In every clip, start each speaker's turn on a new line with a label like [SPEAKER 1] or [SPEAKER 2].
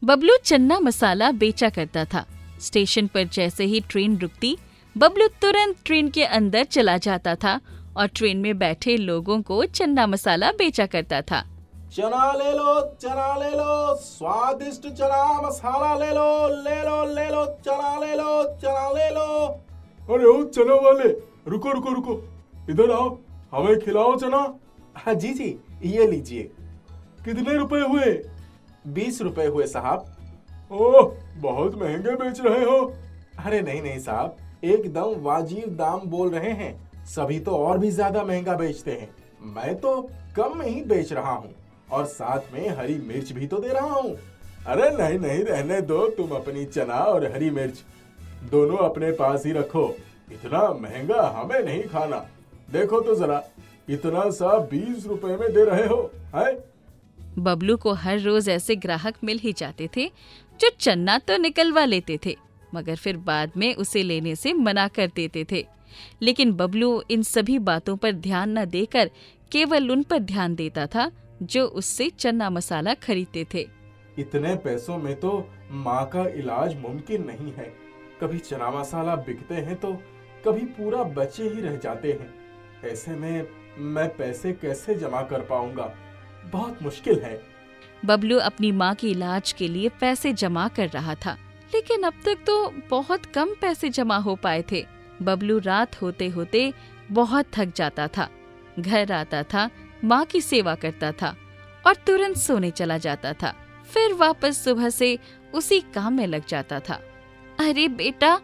[SPEAKER 1] बबलू चन्ना मसाला बेचा करता था। स्टेशन पर जैसे ही ट्रेन रुकती, बबलू तुरंत ट्रेन के अंदर चला जाता था और ट्रेन में बैठे लोगों को चन्ना मसाला बेचा करता था।
[SPEAKER 2] चना ले लो, स्वादिष्ट चना मसाला ले लो, चना ले लो।
[SPEAKER 3] अरे ओ चना वाले, रुको, इधर आओ, हमें खिलाओ चना।
[SPEAKER 2] हाँ जी, ये लीजिए।
[SPEAKER 3] कितने रुपए हुए?
[SPEAKER 2] 20 रुपए हुए साहब।
[SPEAKER 3] ओह, बहुत महंगे बेच रहे हो।
[SPEAKER 2] अरे नहीं साहब, एकदम वाजिब दाम बोल रहे हैं। सभी तो और भी ज्यादा महंगा बेचते हैं, मैं तो कम में ही बेच रहा हूँ और साथ में हरी मिर्च भी तो दे रहा हूँ।
[SPEAKER 3] अरे नहीं, रहने दो, तुम अपनी चना और हरी मिर्च दोनों अपने पास ही रखो। इतना महंगा हमें नहीं खाना। देखो तो जरा, इतना सा 20 रुपए में दे रहे हो है?
[SPEAKER 1] बबलू को हर रोज ऐसे ग्राहक मिल ही जाते थे जो चन्ना तो निकलवा लेते थे, मगर फिर बाद में उसे लेने से मना कर देते थे। लेकिन बबलू इन सभी बातों पर ध्यान न देकर केवल उन पर ध्यान देता था जो उससे चन्ना मसाला खरीदते थे।
[SPEAKER 2] इतने पैसों में तो माँ का इलाज मुमकिन नहीं है। कभी चना मसाला बिकते हैं तो कभी पूरा बचे ही रह जाते हैं। ऐसे में मैं पैसे कैसे जमा कर पाऊंगा? बहुत मुश्किल है।
[SPEAKER 1] बबलू अपनी माँ के इलाज के लिए पैसे जमा कर रहा था, लेकिन अब तक तो बहुत कम पैसे जमा हो पाए थे। बबलू रात होते होते बहुत थक जाता था। घर आता था, माँ की सेवा करता था और तुरंत सोने चला जाता था। फिर वापस सुबह से उसी काम में लग जाता था। अरे बेटा,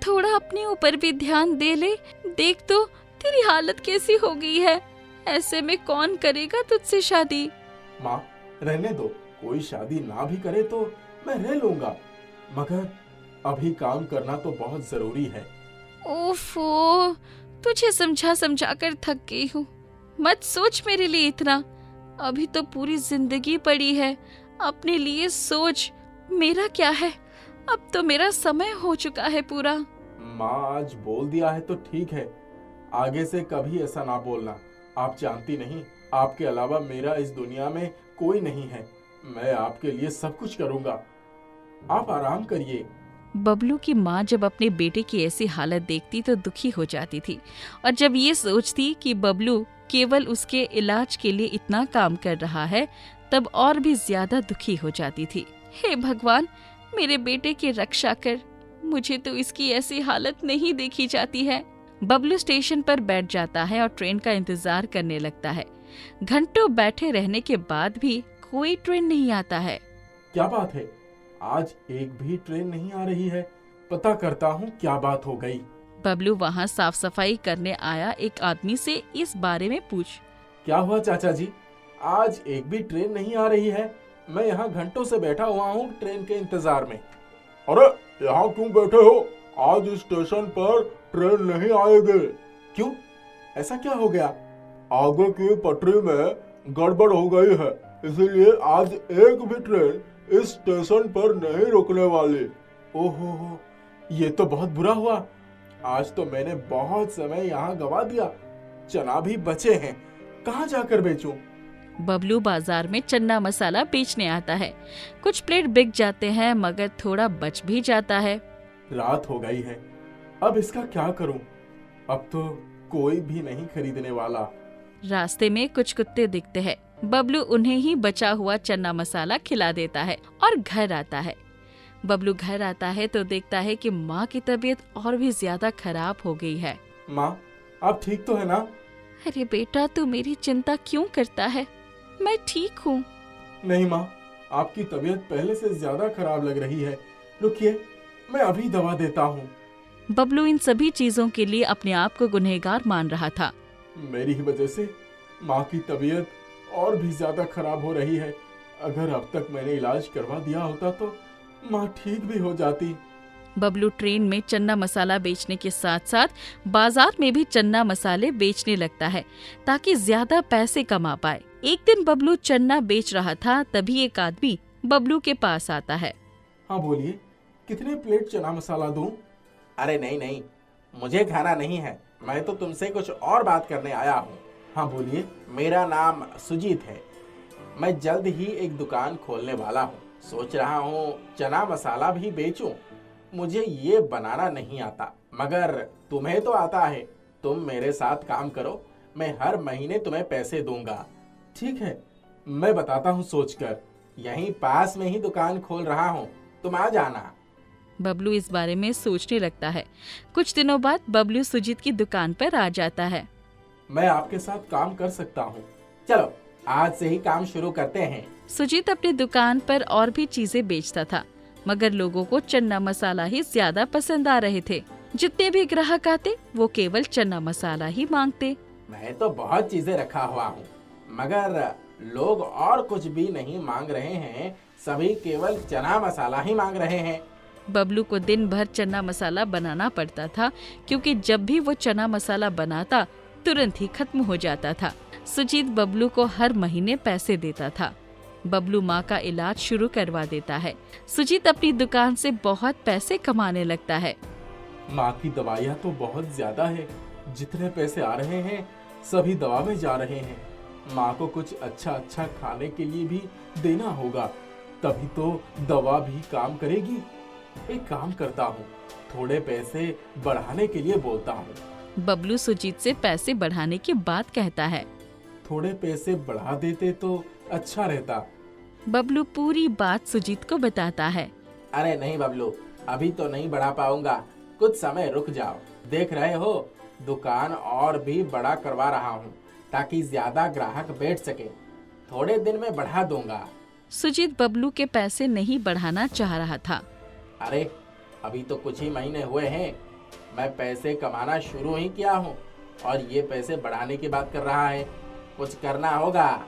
[SPEAKER 1] थोड़ा अपने ऊपर भी ध्यान दे ले। देख तो तेरी हालत कैसी हो गई है। ऐसे में कौन करेगा तुझसे शादी?
[SPEAKER 2] माँ, रहने दो। कोई शादी ना भी करे तो मैं रह लूंगा, मगर अभी काम करना तो बहुत जरूरी है।
[SPEAKER 1] ओफो, तुझे समझा कर थक गई हूँ। मत सोच मेरे लिए इतना। अभी तो पूरी जिंदगी पड़ी है। अपने लिए सोच। मेरा क्या है, अब तो मेरा समय हो चुका है पूरा।
[SPEAKER 2] माँ, आज बोल दिया है तो ठीक है, आगे से कभी ऐसा ना बोलना। आप जानती नहीं, आपके अलावा मेरा इस दुनिया में कोई नहीं है। मैं आपके लिए सब कुछ करूँगा। आप आराम करिए।
[SPEAKER 1] बबलू की माँ जब अपने बेटे की ऐसी हालत देखती तो दुखी हो जाती थी, और जब ये सोचती कि बबलू केवल उसके इलाज के लिए इतना काम कर रहा है, तब और भी ज्यादा दुखी हो जाती थी। हे भगवान, मेरे बेटे की रक्षा कर। मुझे तो इसकी ऐसी हालत नहीं देखी जाती है। बबलू स्टेशन पर बैठ जाता है और ट्रेन का इंतजार करने लगता है। घंटों बैठे रहने के बाद भी कोई ट्रेन नहीं आता है।
[SPEAKER 2] क्या बात है, आज एक भी ट्रेन नहीं आ रही है। पता करता हूँ क्या बात हो गई।
[SPEAKER 1] बबलू वहाँ साफ सफाई करने आया एक आदमी से इस बारे में पूछ।
[SPEAKER 2] क्या हुआ चाचा जी, आज एक भी ट्रेन नहीं आ रही है? मैं यहाँ घंटों से बैठा हुआ हूँ ट्रेन के इंतजार में।
[SPEAKER 3] अरे यहाँ क्यों बैठे हो? आज स्टेशन पर ट्रेन नहीं आएगी।
[SPEAKER 2] क्यों, ऐसा क्या हो गया?
[SPEAKER 3] आगे की पटरी में गड़बड़ हो गई है, इसीलिए आज एक भी ट्रेन इस स्टेशन पर नहीं रुकने वाली।
[SPEAKER 2] ओहो, ये तो बहुत बुरा हुआ। आज तो मैंने बहुत समय यहाँ गवा दिया। चना भी बचे हैं, कहाँ जाकर बेचूं?
[SPEAKER 1] बबलू बाजार में चन्ना मसाला बेचने आता है। कुछ प्लेट बिक जाते हैं, मगर थोड़ा बच भी जाता है।
[SPEAKER 2] रात हो गई है, अब इसका क्या करूं? अब तो कोई भी नहीं खरीदने वाला।
[SPEAKER 1] रास्ते में कुछ कुत्ते दिखते हैं। बबलू उन्हें ही बचा हुआ चन्ना मसाला खिला देता है और घर आता है। बबलू घर आता है तो देखता है कि माँ की तबीयत और भी ज्यादा खराब हो गई है।
[SPEAKER 2] माँ, आप ठीक तो है ना?
[SPEAKER 1] अरे बेटा, तू मेरी चिंता क्यों करता है? मैं ठीक हूँ।
[SPEAKER 2] नहीं माँ, आपकी तबीयत पहले से ज्यादा खराब लग रही है। रुकिए, मैं अभी दवा देता हूँ।
[SPEAKER 1] बबलू इन सभी चीजों के लिए अपने आप को गुनहगार मान रहा था।
[SPEAKER 2] मेरी ही वजह से माँ की तबीयत और भी ज्यादा खराब हो रही है। अगर अब तक मैंने इलाज करवा दिया होता तो माँ ठीक भी हो जाती।
[SPEAKER 1] बबलू ट्रेन में चन्ना मसाला बेचने के साथ साथ बाजार में भी चन्ना मसाले बेचने लगता है ताकि ज्यादा पैसे कमा पाए। एक दिन बबलू चन्ना बेच रहा था, तभी एक आदमी बबलू के पास आता है।
[SPEAKER 2] हाँ बोलिए, कितने प्लेट चना मसाला दूं? अरे नहीं, मुझे खाना नहीं है। मैं तो तुमसे कुछ और बात करने आया हूँ। हाँ बोलिए। मेरा नाम सुजीत है। मैं जल्द ही एक दुकान खोलने वाला हूँ। सोच रहा हूँ चना मसाला भी बेचूं। मुझे ये बनाना नहीं आता, मगर तुम्हें तो आता है। तुम मेरे साथ काम करो, मैं हर महीने तुम्हें पैसे दूंगा। ठीक है, मैं बताता हूँ सोचकर। यहीं पास में ही दुकान खोल रहा हूँ, तुम आ जाना।
[SPEAKER 1] बबलू इस बारे में सोचने लगता है। कुछ दिनों बाद बबलू सुजीत की दुकान पर आ जाता है।
[SPEAKER 2] मैं आपके साथ काम कर सकता हूँ। चलो आज से ही काम शुरू करते हैं।
[SPEAKER 1] सुजीत अपनी दुकान पर और भी चीजें बेचता था, मगर लोगों को चना मसाला ही ज्यादा पसंद आ रहे थे। जितने भी ग्राहक आते वो केवल चना मसाला ही मांगते।
[SPEAKER 2] मैं तो बहुत चीजें रखा हुआ हूँ, मगर लोग और कुछ भी नहीं मांग रहे हैं। सभी केवल चना मसाला ही मांग रहे हैं।
[SPEAKER 1] बबलू को दिन भर चना मसाला बनाना पड़ता था, क्योंकि जब भी वो चना मसाला बनाता तुरंत ही खत्म हो जाता था। सुजीत बबलू को हर महीने पैसे देता था। बबलू माँ का इलाज शुरू करवा देता है। सुजीत अपनी दुकान से बहुत पैसे कमाने लगता है।
[SPEAKER 2] माँ की दवाइयाँ तो बहुत ज्यादा है। जितने पैसे आ रहे हैं सभी दवा में जा रहे हैं। माँ को कुछ अच्छा अच्छा खाने के लिए भी देना होगा, तभी तो दवा भी काम करेगी। एक काम करता हूँ, थोड़े पैसे बढ़ाने के लिए बोलता हूँ।
[SPEAKER 1] बबलू सुजीत से पैसे बढ़ाने की बात कहता है।
[SPEAKER 2] थोड़े पैसे बढ़ा देते तो अच्छा रहता।
[SPEAKER 1] बबलू पूरी बात सुजीत को बताता है।
[SPEAKER 2] अरे नहीं बबलू, अभी तो नहीं बढ़ा पाऊंगा, कुछ समय रुक जाओ। देख रहे हो, दुकान और भी बड़ा करवा रहा हूँ ताकि ज्यादा ग्राहक बैठ सके। थोड़े दिन में बढ़ा दूंगा।
[SPEAKER 1] सुजीत बबलू के पैसे नहीं बढ़ाना चाह रहा था।
[SPEAKER 2] अरे अभी तो कुछ ही महीने हुए हैं, मैं पैसे कमाना शुरू ही किया हूँ और ये पैसे बढ़ाने की बात कर रहा है। कुछ करना होगा।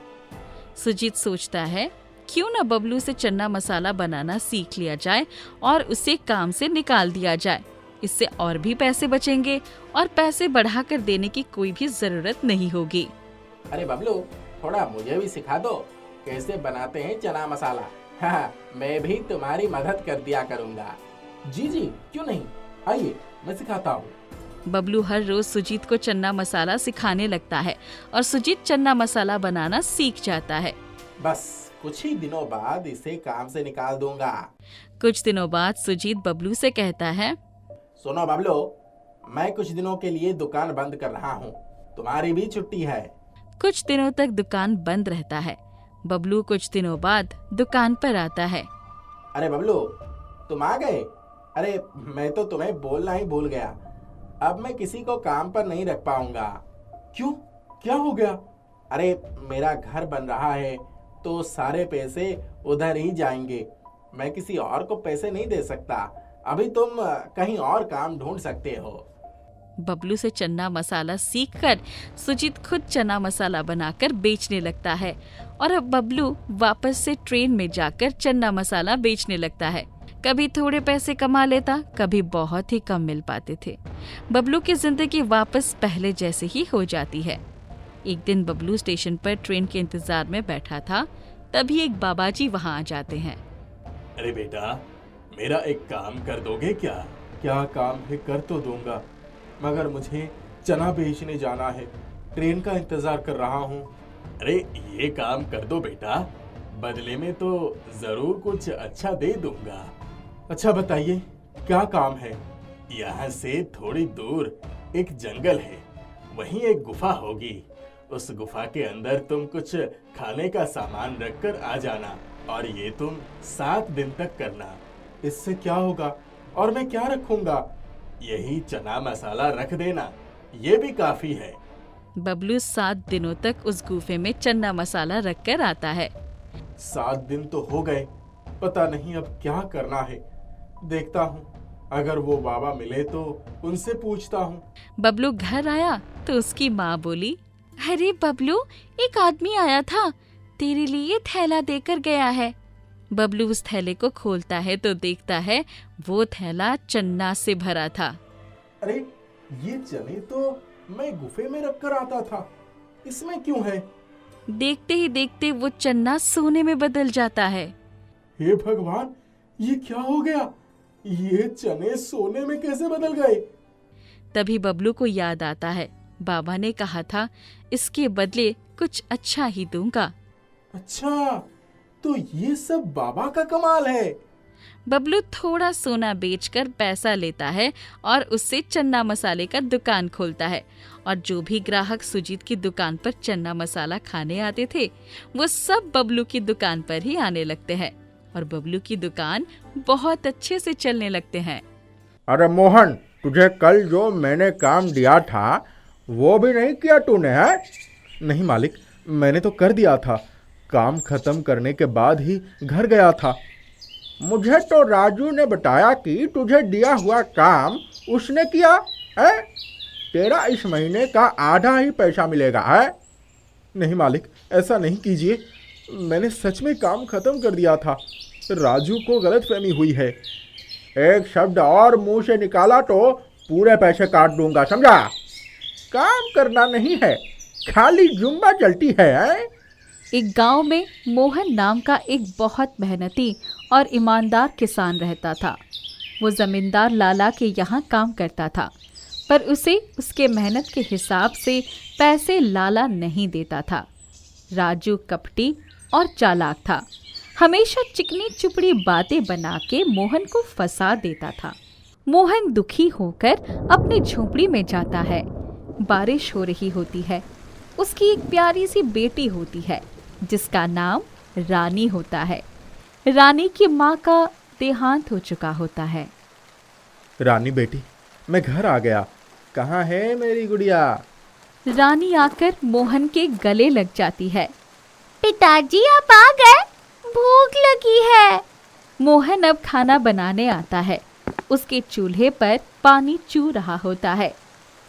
[SPEAKER 1] सुजीत सोचता है, क्यों न बबलू से चना मसाला बनाना सीख लिया जाए और उसे काम से निकाल दिया जाए। इससे और भी पैसे बचेंगे और पैसे बढ़ाकर देने की कोई भी जरूरत नहीं होगी।
[SPEAKER 2] अरे बबलू, थोड़ा मुझे भी सिखा दो कैसे बनाते हैं चना मसाला। हाँ, मैं भी तुम्हारी मदद कर दिया करूँगा। जी जी, क्यों नहीं, आइए मैं सिखाता हूँ।
[SPEAKER 1] बबलू हर रोज सुजीत को चना मसाला सिखाने लगता है और सुजीत चना मसाला बनाना सीख जाता है।
[SPEAKER 2] बस कुछ ही दिनों बाद इसे काम से निकाल दूंगा।
[SPEAKER 1] कुछ दिनों बाद सुजीत बबलू से कहता है,
[SPEAKER 2] सुनो बबलू, मैं कुछ दिनों के लिए दुकान बंद कर रहा हूँ, तुम्हारी भी छुट्टी है।
[SPEAKER 1] कुछ दिनों तक दुकान बंद रहता है। बबलू कुछ दिनों बाद दुकान पर आता है।
[SPEAKER 2] अरे बबलू, तुम आ गए। अरे मैं तो तुम्हें बोलना ही भूल गया, अब मैं किसी को काम पर नहीं रख पाऊंगा। क्यों, क्या हो गया? अरे मेरा घर बन रहा है तो सारे पैसे उधर ही जाएंगे। मैं किसी और को पैसे नहीं दे सकता। अभी तुम कहीं और काम ढूंढ सकते हो।
[SPEAKER 1] बबलू से चना मसाला सीखकर सुजीत खुद चना मसाला बनाकर बेचने लगता है और अब बबलू वापस से ट्रेन में जाकर चना मसाला बेचने लगता है। कभी थोड़े पैसे कमा लेता, कभी बहुत ही कम मिल पाते थे। बबलू की जिंदगी वापस पहले जैसे ही हो जाती है। एक दिन बबलू स्टेशन पर ट्रेन के इंतजार में बैठा था, तभी एक बाबाजी वहां आ जाते हैं।
[SPEAKER 3] अरे बेटा, मेरा एक काम कर दोगे क्या?
[SPEAKER 2] क्या काम है, कर तो दूंगा, मगर मुझे चना बेचने जाना है। ट्रेन का इंतजार कर रहा हूँ।
[SPEAKER 3] अरे ये काम कर दो बेटा, बदले में तो जरूर कुछ अच्छा दे दूंगा।
[SPEAKER 2] अच्छा बताइए, क्या काम है?
[SPEAKER 3] यहाँ से थोड़ी दूर एक जंगल है, वहीं एक गुफा होगी। उस गुफा के अंदर तुम कुछ खाने का सामान रखकर आ जाना और ये तुम 7 दिन तक करना।
[SPEAKER 2] इससे क्या होगा और मैं क्या रखूंगा?
[SPEAKER 3] यही चना मसाला रख देना, ये भी काफी है।
[SPEAKER 1] बबलू 7 दिनों तक उस गुफे में चना मसाला रखकर आता है।
[SPEAKER 2] 7 दिन तो हो गए, पता नहीं अब क्या करना है। देखता हूँ, अगर वो बाबा मिले तो उनसे पूछता हूँ।
[SPEAKER 1] बबलू घर आया तो उसकी माँ बोली, अरे बबलू, एक आदमी आया था, तेरे लिए थैला देकर गया है। बबलू उस थैले को खोलता है तो देखता है वो थैला चन्ना से भरा था।
[SPEAKER 2] अरे ये चने तो मैं गुफे में रखकर आता था, इसमें क्यों है?
[SPEAKER 1] देखते ही देखते वो चन्ना सोने में बदल जाता है।
[SPEAKER 2] हे भगवान, ये क्या हो गया? ये चने सोने में कैसे बदल गए?
[SPEAKER 1] तभी बबलू को याद आता है, बाबा ने कहा था इसके बदले कुछ अच्छा ही दूंगा।
[SPEAKER 2] अच्छा, तो ये सब बाबा का कमाल है।
[SPEAKER 1] बबलू थोड़ा सोना बेचकर पैसा लेता है और उससे चन्ना मसाले का दुकान खोलता है। और जो भी ग्राहक सुजीत की दुकान पर चन्ना मसाला खाने आते थे वो सब बबलू की दुकान पर ही आने लगते हैं और बबलू की दुकान बहुत अच्छे से चलने लगते हैं।
[SPEAKER 3] अरे मोहन, तुझे कल जो मैंने काम दिया था वो भी नहीं किया तूने, है? नहीं मालिक, मैंने तो कर दिया था। काम खत्म करने के बाद ही घर गया था। मुझे तो राजू ने बताया कि तुझे दिया हुआ काम उसने किया है। तेरा इस महीने का आधा ही पैसा मिलेगा, है? नहीं मालिक, ऐसा नहीं कीजिए। मैंने सच में काम खत्म कर दिया था। राजू को गलतफहमी हुई है। एक शब्द और मुंह से निकाला तो पूरे पैसे काट दूंगा, समझा? काम करना नहीं है, खाली जुम्मा चलती है?
[SPEAKER 1] एक गांव में मोहन नाम का एक बहुत मेहनती और ईमानदार किसान रहता था। वो जमींदार लाला के यहाँ काम करता था, पर उसे उसके मेहनत के हिसाब से पैसे लाला नहीं देता था। राजू कपटी और चालाक था। हमेशा चिकनी चुपड़ी बातें बना के मोहन को फंसा देता था। मोहन दुखी होकर अपनी झोपड़ी में जाता है। बारिश हो रही होती है। उसकी एक प्यारी सी बेटी होती है जिसका नाम रानी होता है। रानी की माँ का देहांत हो चुका होता है।
[SPEAKER 3] रानी बेटी, मैं घर आ गया। कहाँ है मेरी गुड़िया?
[SPEAKER 1] रानी आकर मोहन के गले लग जाती है। पिताजी, आप आ गए? भूख लगी है। मोहन अब खाना बनाने आता है। उसके चूल्हे पर पानी चू रहा होता है।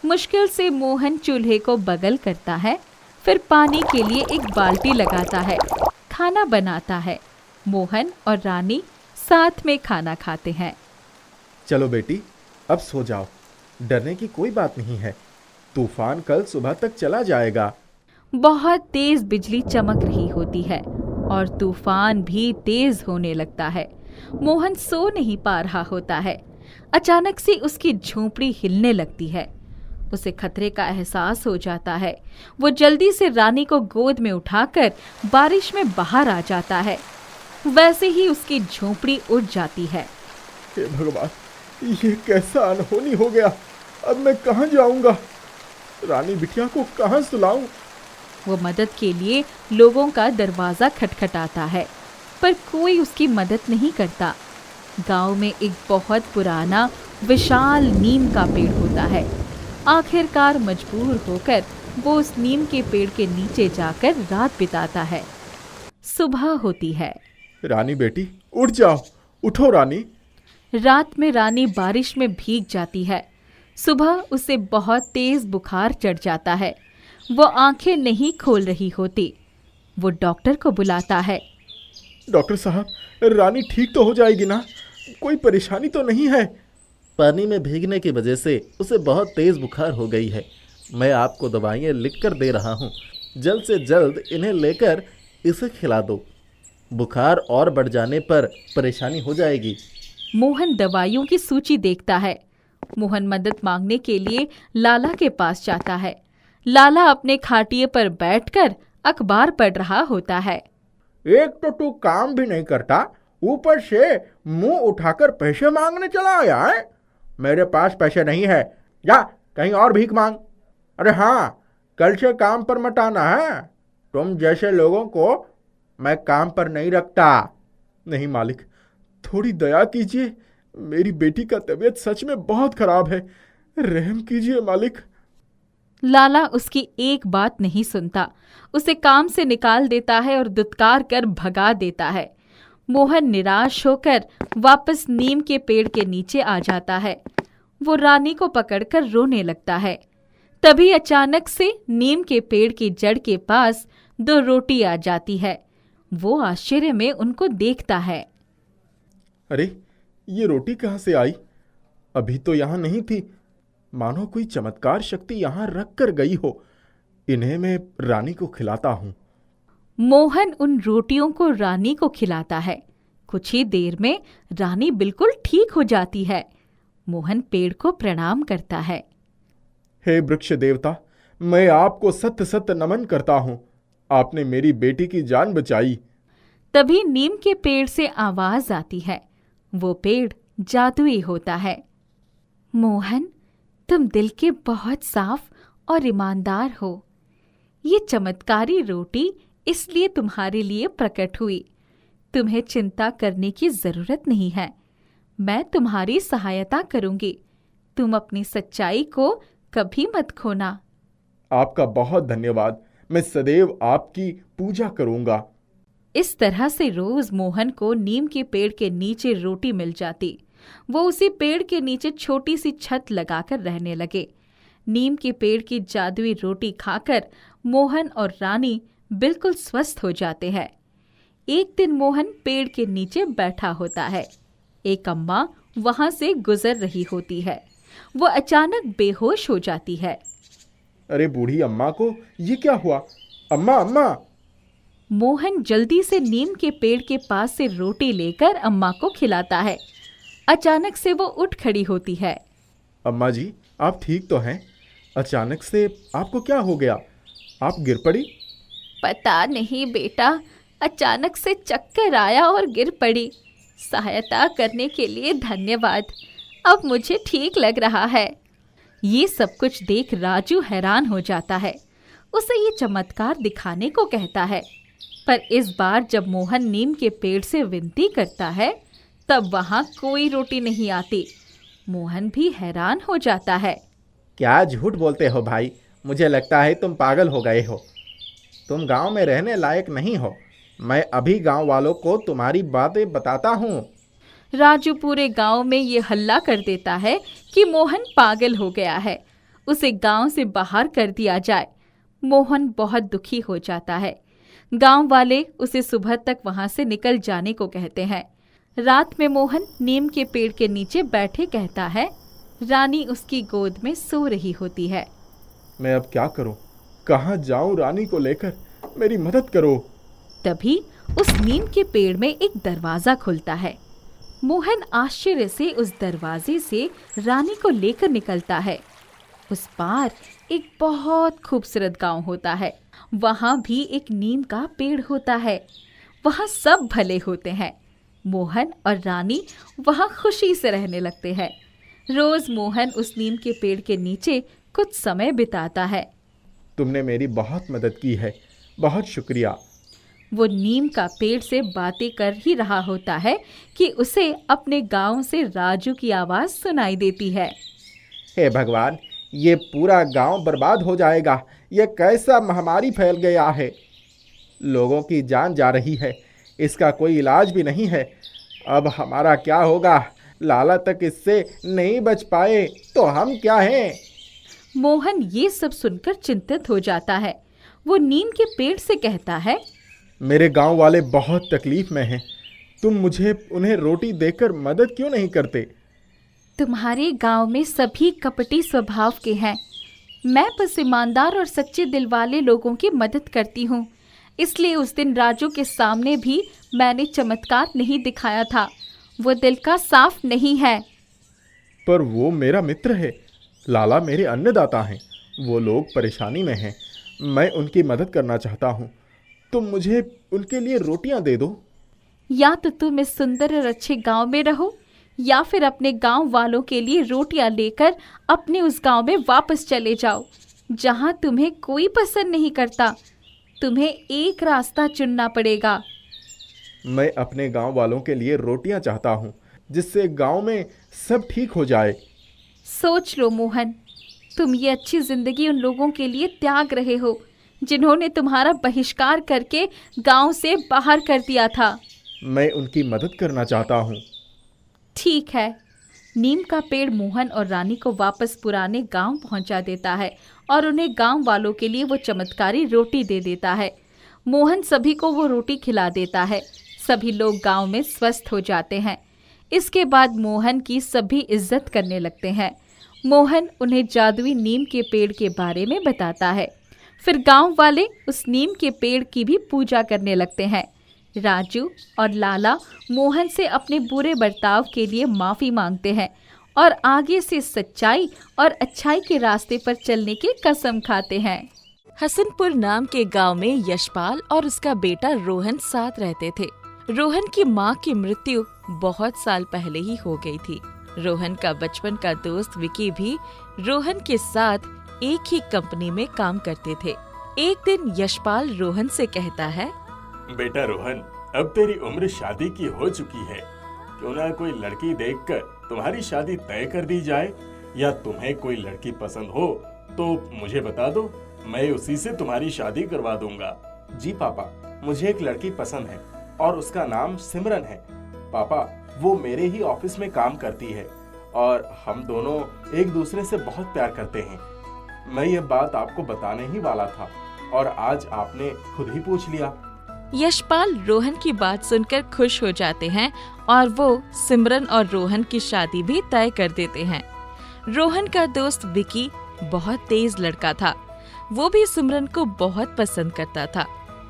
[SPEAKER 1] मुश्किल से मोहन चूल्हे को बगल करता है, फिर पानी के लिए एक बाल्टी लगाता है, खाना बनाता है। मोहन और रानी साथ में खाना खाते हैं।
[SPEAKER 3] चलो बेटी, अब सो जाओ। डरने की कोई बात नहीं है। तूफान कल सुबह तक चला जाएगा।
[SPEAKER 1] बहुत तेज बिजली चमक रही होती है और तूफान भी तेज होने लगता है। मोहन सो नहीं पा रहा होता है। अचानक से उसकी झोपड़ी हिलने लगती है। उसे खतरे का एहसास हो जाता है। वो जल्दी से रानी को गोद में उठाकर बारिश में बाहर आ जाता है। वैसे ही उसकी झोपड़ी उड़ जाती है।
[SPEAKER 3] हे भगवान, ये कैसा अनहोनी हो गया। अब मैं कहाँ जाऊंगा? रानी बिटिया को कहाँ सुलाऊं?
[SPEAKER 1] वो मदद के लिए लोगों का दरवाजा खटखटाता है, पर कोई उसकी मदद नहीं करता। गांव में एक बहुत पुराना विशाल नीम का पेड़ होता है। आखिरकार मजबूर होकर वो उस नीम के पेड़ के नीचे जाकर रात बिताता है। सुबह होती है।
[SPEAKER 3] रानी बेटी, उठ जाओ। उठो रानी।
[SPEAKER 1] रात में रानी बारिश में भीग जाती है। सुबह उसे बहुत तेज बुखार चढ़ जाता है। वो आंखें नहीं खोल रही होती। वो डॉक्टर को बुलाता है।
[SPEAKER 3] डॉक्टर साहब, रानी ठीक तो हो जाएगी ना? कोई परेशानी तो नहीं है?
[SPEAKER 4] पानी में भीगने की वजह से उसे बहुत तेज़ बुखार हो गई है। मैं आपको दवाइयाँ लिख कर दे रहा हूँ। जल्द से जल्द इन्हें लेकर इसे खिला दो। बुखार और बढ़ जाने पर परेशानी हो जाएगी।
[SPEAKER 1] मोहन दवाइयों की सूची देखता है। मोहन मदद मांगने के लिए लाला के पास जाता है। लाला अपने खाटिए पर बैठकर अखबार पढ़ रहा होता है।
[SPEAKER 3] एक तो तू काम भी नहीं करता, ऊपर से मुंह उठाकर पैसे मांगने चला आया है। मेरे पास पैसे नहीं है, जा कहीं और भीख मांग। अरे हाँ, कल से काम पर मत आना है। तुम जैसे लोगों को मैं काम पर नहीं रखता। नहीं मालिक, थोड़ी दया कीजिए। मेरी बेटी का तबीयत सच में बहुत खराब है। रहम कीजिए मालिक।
[SPEAKER 1] लाला उसकी एक बात नहीं सुनता। उसे काम से निकाल देता है और दुत्कार कर भगा देता है। मोहन निराश होकर वापस नीम के पेड़ के नीचे आ जाता है। वो रानी को पकड़कर रोने लगता है। तभी अचानक से नीम के पेड़ की जड़ के पास 2 रोटी आ जाती है। वो आश्चर्य में उनको देखता है।
[SPEAKER 3] अरे, ये रोटी कहाँ से आई? अभी तो यहाँ नहीं थी। मानो कोई चमत्कार शक्ति यहाँ रख कर गई हो। इन्हें मैं रानी को खिलाता हूँ।
[SPEAKER 1] मोहन उन रोटियों को रानी को खिलाता है। कुछ ही देर में रानी बिल्कुल ठीक हो जाती है। मोहन पेड़ को प्रणाम करता है।
[SPEAKER 3] हे वृक्ष देवता, मैं आपको सत्य सत्य नमन करता हूँ। आपने मेरी बेटी की जान बचाई।
[SPEAKER 1] तभी नीम के पेड़ से आवाज आती है। वो पेड़ जादुई होता है। मोहन, तुम दिल के बहुत साफ और ईमानदार हो। ये चमत्कारी रोटी इसलिए तुम्हारे लिए प्रकट हुई। तुम्हें चिंता करने की जरूरत नहीं है। मैं तुम्हारी सहायता करूंगी। तुम अपनी सच्चाई को कभी मत खोना।
[SPEAKER 3] आपका बहुत धन्यवाद। मैं सदैव आपकी पूजा करूंगा।
[SPEAKER 1] इस तरह से रोज मोहन को नीम के पेड़ के नीचे रोटी मिल जाती। वो उसी पेड़ के नीचे छोटी सी छत लगाकर रहने लगे। नीम के पेड़ की जादुई रोटी खाकर मोहन और रानी बिल्कुल स्वस्थ हो जाते हैं। एक दिन मोहन पेड़ के नीचे बैठा होता है। एक अम्मा वहां से गुजर रही होती है। वो अचानक बेहोश हो जाती है।
[SPEAKER 3] अरे बूढ़ी अम्मा को ये क्या हुआ? अम्मा अम्मा!
[SPEAKER 1] मोहन जल्दी से नीम के पेड़ के पास से रोटी लेकर अम्मा को खिलाता है। अचानक से वो उठ खड़ी होती है।
[SPEAKER 3] अम्मा जी, आप ठीक तो हैं? अचानक से आपको क्या हो गया? आप गिर पड़ी?
[SPEAKER 1] पता नहीं बेटा, अचानक से चक्कर आया और गिर पड़ी। सहायता करने के लिए धन्यवाद। अब मुझे ठीक लग रहा है। ये सब कुछ देख राजू हैरान हो जाता है। उसे ये चमत्कार दिखाने को कहता है। पर इस बार जब मोहन नीम के पेड़ से विनती करता है तब वहां कोई रोटी नहीं आती। मोहन भी हैरान हो जाता है।
[SPEAKER 4] क्या झूठ बोलते हो भाई? मुझे लगता है तुम पागल हो गए हो। तुम गांव में रहने लायक नहीं हो। मैं अभी गांव वालों को तुम्हारी बातें बताता हूँ।
[SPEAKER 1] राजू पूरे गांव में ये हल्ला कर देता है कि मोहन पागल हो गया है। उसे गांव से बाहर कर दिया जाए। मोहन बहुत दुखी हो जाता है। गांव वाले उसे सुबह तक वहां से निकल जाने को कहते हैं। रात में मोहन नीम के पेड़ के नीचे बैठे कहता है। रानी उसकी गोद में सो रही होती है।
[SPEAKER 3] मैं अब क्या करूं? कहाँ जाऊं रानी को लेकर? मेरी मदद करो।
[SPEAKER 1] तभी उस नीम के पेड़ में एक दरवाजा खुलता है। मोहन आश्चर्य से उस दरवाजे से रानी को लेकर निकलता है। उस पार एक बहुत खूबसूरत गांव होता है। वहां भी एक नीम का पेड़ होता है। वहां सब भले होते हैं। मोहन और रानी वहां खुशी से रहने लगते हैं। रोज मोहन उस नीम के पेड़ के नीचे कुछ समय बिताता है।
[SPEAKER 3] तुमने मेरी बहुत मदद की है। बहुत शुक्रिया।
[SPEAKER 1] वो नीम का पेड़ से बातें कर ही रहा होता है कि उसे अपने गांव से राजू की आवाज सुनाई देती है।
[SPEAKER 4] हे भगवान, ये पूरा गांव बर्बाद हो जाएगा। ये कैसा महामारी फैल गया है। लोगों की जान जा रही है। इसका कोई इलाज भी नहीं है। अब हमारा क्या होगा? लाला तक इससे नहीं बच पाए तो हम क्या हैं?
[SPEAKER 1] मोहन ये सब सुनकर चिंतित हो जाता है। वो नीम के पेड़ से कहता है।
[SPEAKER 3] मेरे गांव वाले बहुत तकलीफ में हैं। तुम मुझे उन्हें रोटी देकर मदद क्यों नहीं करते?
[SPEAKER 1] तुम्हारे गांव में सभी कपटी स्वभाव के हैं। मैं बस ईमानदार और सच्चे दिल वाले लोगों की मदद करती हूँ। इसलिए उस दिन राजू के सामने भी मैंने चमत्कार नहीं दिखाया था। वो दिल का साफ नहीं है।
[SPEAKER 3] पर वो मेरा मित्र है। लाला मेरे अन्नदाता हैं। वो लोग परेशानी में हैं। मैं उनकी मदद करना चाहता हूँ। तुम मुझे उनके लिए रोटियां दे दो।
[SPEAKER 1] या तो तुम इस सुंदर और अच्छे गांव में रहो या फिर अपने गांव वालों के लिए रोटियां लेकर अपने उस गांव में वापस चले जाओ जहां तुम्हें कोई पसंद नहीं करता। तुम्हें एक रास्ता चुनना पड़ेगा।
[SPEAKER 3] मैं अपने गांव वालों के लिए रोटियां चाहता हूँ, जिससे गांव में सब ठीक हो जाए।
[SPEAKER 1] सोच लो मोहन, तुम ये अच्छी जिंदगी उन लोगों के लिए त्याग रहे हो जिन्होंने तुम्हारा बहिष्कार करके गांव से बाहर कर दिया था।
[SPEAKER 3] मैं उनकी मदद करना चाहता हूँ।
[SPEAKER 1] ठीक है। नीम का पेड़ मोहन और रानी को वापस पुराने गांव पहुंचा देता है और उन्हें गांव वालों के लिए वो चमत्कारी रोटी दे देता है। मोहन सभी को वो रोटी खिला देता है। सभी लोग गांव में स्वस्थ हो जाते हैं। इसके बाद मोहन की सभी इज्जत करने लगते हैं। मोहन उन्हें जादुई नीम के पेड़ के बारे में बताता है। फिर गांव वाले उस नीम के पेड़ की भी पूजा करने लगते हैं। राजू और लाला मोहन से अपने बुरे बर्ताव के लिए माफ़ी मांगते हैं और आगे से सच्चाई और अच्छाई के रास्ते पर चलने की कसम खाते हैं।
[SPEAKER 5] हसनपुर नाम के गांव में यशपाल और उसका बेटा रोहन साथ रहते थे।
[SPEAKER 1] रोहन की माँ की मृत्यु बहुत साल पहले ही हो गई थी। रोहन का बचपन का दोस्त विकी भी रोहन के साथ एक ही कंपनी में काम करते थे। एक दिन यशपाल रोहन से कहता है,
[SPEAKER 3] बेटा रोहन, अब तेरी उम्र शादी की हो चुकी है, क्यों ना कोई लड़की देखकर तुम्हारी शादी तय कर दी जाए, या तुम्हें कोई लड़की पसंद हो तो मुझे बता दो, मैं उसी से तुम्हारी शादी करवा दूंगा।
[SPEAKER 2] जी पापा, मुझे एक लड़की पसंद है और उसका नाम सिमरन है। पापा, वो मेरे ही ऑफिस में काम करती है और हम दोनों एक दूसरे से बहुत प्यार करते हैं। मैं ये बात आपको बताने ही वाला था और आज आपने खुद ही पूछ लिया।
[SPEAKER 1] यशपाल रोहन की बात सुनकर खुश हो जाते हैं और वो सिमरन और रोहन की शादी भी तय कर देते हैं। रोहन का दोस्त विकी बहुत तेज लड़का था। वो भी सिमरन को बहुत पसंद करता था,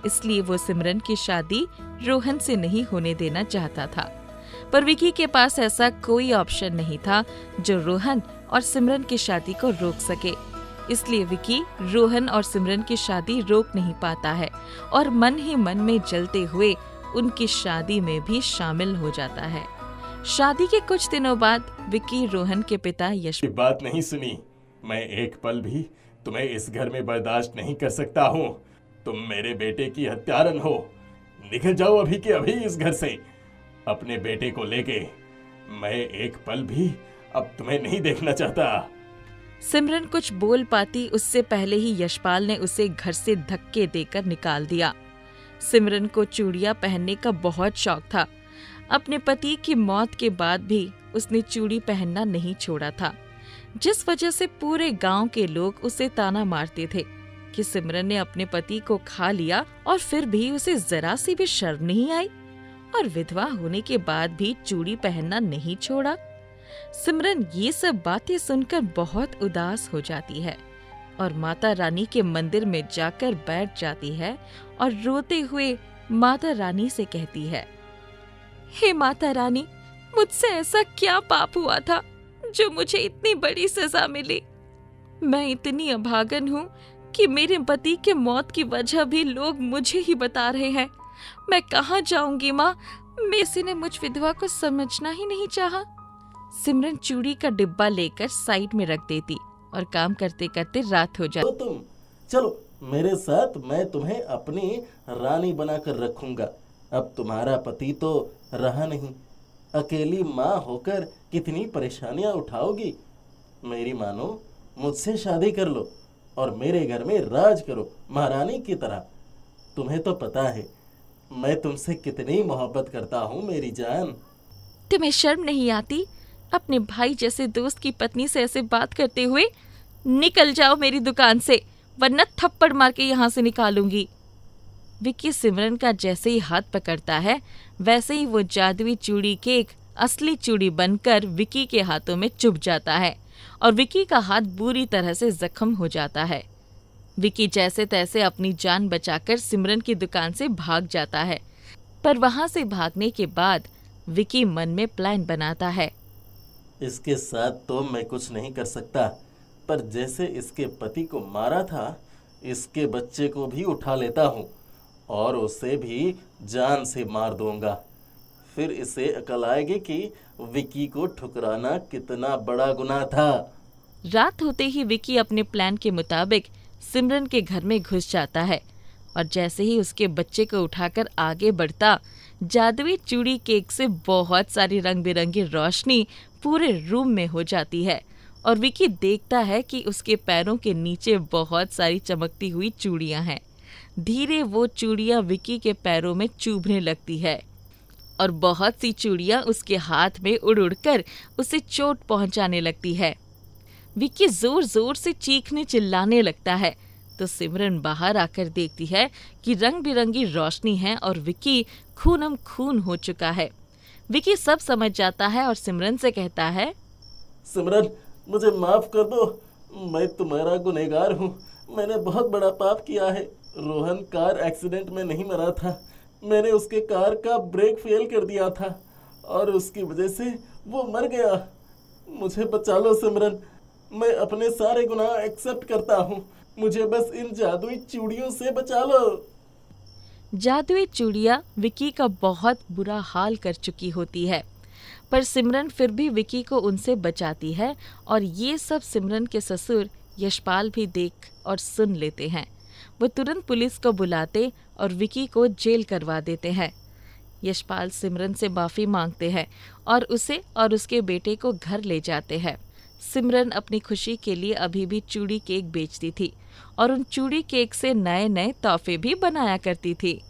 [SPEAKER 1] इसलिए वो सिमरन की शादी रोहन से नहीं होने देना चाहता था। पर विकी के पास ऐसा कोई ऑप्शन नहीं था जो रोहन और सिमरन की शादी को रोक सके। इसलिए विकी रोहन और सिमरन की शादी रोक नहीं पाता है और मन ही मन में जलते हुए उनकी शादी में भी शामिल हो जाता है। शादी के कुछ दिनों बाद विकी रोहन के पिता
[SPEAKER 3] ये बात नहीं सुनी। मैं एक पल भी तुम्हें इस घर में बर्दाश्त नहीं कर सकता हूँ। तुम मेरे बेटे की हत्यारन हो। निकल जाओ अभी के अभी इस घर से अपने बेटे को लेके। मैं एक पल भी अब तुम्हें नहीं देखना चाहता।
[SPEAKER 1] सिमरन कुछ बोल पाती उससे पहले ही यशपाल ने उसे घर से धक्के देकर निकाल दिया। सिमरन को चूड़ियां पहनने का बहुत शौक था। अपने पति की मौत के बाद भी उसने चूड़ी पहनना नहीं छोड़ा था, जिस वजह से पूरे गांव के लोग उसे ताना मारते थे कि सिमरन ने अपने पति को खा लिया और फिर भी उसे जरा सी भी शर्म नहीं आई और विधवा होने के बाद भी चूड़ी पहनना नहीं छोड़ा। सिमरन ये सब बातें सुनकर बहुत उदास हो जाती है और माता रानी के मंदिर में जाकर बैठ जाती है और रोते हुए माता रानी से कहती है, हे माता रानी, मुझसे ऐसा क्या पाप हुआ था जो मुझे इतनी बड़ी सजा मिली। मैं इतनी अभागन हूँ कि मेरे पति के मौत की वजह भी लोग मुझे ही बता रहे हैं। मैं कहाँ जाऊंगी माँ? किसी ने मुझ विधवा को समझना ही नहीं चाहा। सिमरन चूड़ी का डिब्बा लेकर साइड में रख देती और काम करते करते रात हो जाती।
[SPEAKER 4] तो तुम चलो मेरे साथ, मैं तुम्हें अपनी रानी बनाकर रखूंगा। अब तुम्हारा पति तो रहा नहीं, अकेली माँ होकर कितनी परेशानियां उठाओगी। मेरी मानो, मुझसे शादी कर लो और मेरे घर में राज करो महारानी की तरह। तुम्हें तो पता है मैं तुमसे कितनी मोहब्बत करता हूँ मेरी जान।
[SPEAKER 1] तुम्हें शर्म नहीं आती अपने भाई जैसे दोस्त की पत्नी से ऐसे बात करते हुए? निकल जाओ मेरी दुकान से, वरना थप्पड़ मार के यहाँ से निकालूंगी। विक्की सिमरन का जैसे ही हाथ पकड़ता है वैसे ही वो जादुई चूड़ी केक असली चूड़ी बनकर विक्की के हाथों में चुभ जाता है और विक्की का हाथ बुरी तरह से जख्म हो जाता है। विक्की जैसे तैसे अपनी जान बचाकर सिमरन की दुकान से भाग जाता है, पर वहां से भागने के बाद विक्की मन में प्लान बनाता है।
[SPEAKER 4] इसके साथ तो मैं कुछ नहीं कर सकता, पर जैसे इसके पति को मारा था, इसके बच्चे को भी उठा लेता हूँ और उसे भी जान से मार दूंगा। फिर इसे अकल आएगी कि विक्की को ठुकराना कितना बड़ा गुनाह था।
[SPEAKER 1] रात होते ही विक्की अपने प्लान के मुताबिक सिमरन के घर में घुस जाता है और जैसे ही उसके बच्चे को उठाकर आगे बढ़ता, जादुई चूड़ी केक से बहुत सारी रंग बिरंगी रोशनी पूरे रूम में हो जाती है और विक्की देखता है कि उसके पैरों के नीचे बहुत सारी चमकती हुई चूड़ियां हैं। धीरे वो चूड़ियां विक्की के पैरों में चुभने लगती है और बहुत सी चूड़ियां उसके हाथ में उड़ उड़कर उसे चोट पहुंचाने लगती है। विक्की जोर जोर से चीखने चिल्लाने लगता है तो सिमरन बाहर आकर देखती है कि रंग बिरंगी रोशनी है और विक्की खूनम खून हो चुका है। विक्की सब समझ जाता है और सिमरन से कहता है,
[SPEAKER 4] सिमरन, मुझे माफ कर दो, मैं तुम्हारा गुनहगार हूँ। मैंने बहुत बड़ा पाप किया है। रोहन कार एक्सीडेंट में नहीं मरा था, मैंने उसके कार का ब्रेक फेल कर दिया था और उसकी वजह से वो मर गया। मुझे बचा लो सिमरन, मैं अपने सारे गुनाह एक्सेप्ट करता हूँ। मुझे बस इन जादुई चूड़ियों से बचा लो।
[SPEAKER 1] जादुई चूड़ियाँ विकी का बहुत बुरा हाल कर चुकी होती है, पर सिमरन फिर भी विकी को उनसे बचाती है और ये सब सिमरन के ससुर यशपाल भी देख और सुन लेते हैं। वो तुरंत पुलिस को बुलाते और विकी को जेल करवा देते हैं। यशपाल सिमरन से माफ़ी मांगते हैं और उसे और उसके बेटे को घर ले जाते हैं। सिमरन अपनी खुशी के लिए अभी भी चूड़ी केक बेचती थी और उन चूड़ी केक से नए नए तोहफे भी बनाया करती थी।